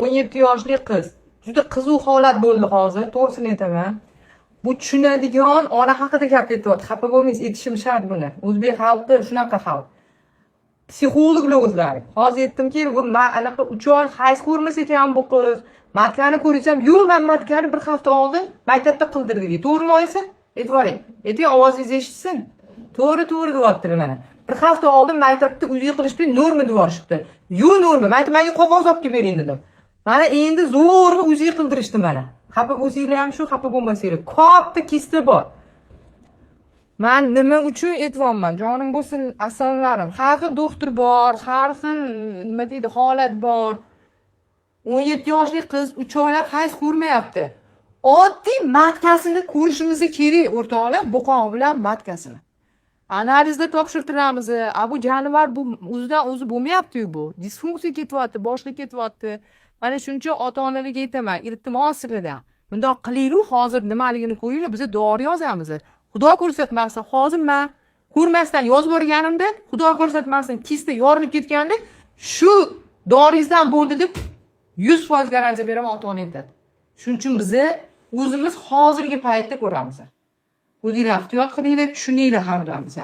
17 yoshli qiz. Juda qiziq holat bo'ldi hozir, to'g'risini aytaman. Bu tushunadigan ona haqida gap ketyapti. Xafa bo'lmaysiz, aytishim shart buni. O'zbek xalqi shunaqa xalq. Psixologlar o'zlari. Hozir aytdimki, bu anaqa 3 oy hayz ko'rmasa ham bu qiz. Matkani ko'rsam, yo'q, men matkani bir hafta oldin maktabda qildirdik. To'g'rimi oyisi? E'tiboring. Ayting, ovozingiz eshitsin. To'g'ri deyapti mana. Bir hafta oldin maktabda uyiga qilishdi, norma deb yuborishdi. Yo'q, norma. Menga qog'oz olib kelib bering dedim. Mana endi zo'rg'a o'ziga qildirishdi mana. Xafa bo'lsanglar ham shu, xafa bo'lmasanglar. Katta kista bor. Men nima uchun aytyapman? Jonim bo'lsin, asalalarim. Har xil doktor bor, har xil nima deydi, holat bor. 17 yoshli qiz 3 oylab hayz ko'rmayapti. Oddiy matkasini ko'rishimiz kerak, o'rtoqlar, Boqon bilan matkasini. Analizda topshirtiramiz. Bu jonivar bu o'zidan o'zi bo'lmayapti bu. Disfunksiya ketyapti, boshqa ketyapti. Mana shuncha ota-onalarga aytaman, iltimos sizlardan. Bundoq qilinglar, hozir nimaligini qo'yinglar, biz dori yozamiz. Xudo ko'rsatmasin, hozir men ko'rmasdan yozib o'rganimda, Xudo ko'rsatmasin, kista yorilib ketganda, shu doringizdan bo'ldi deb 100% garantiya beraman ota-onaga. Shuning uchun biz o'zimiz hozirgi paytda ko'ramiz. O'zinglar ehtiyot qilinglar, tushuninglar hamdamiz.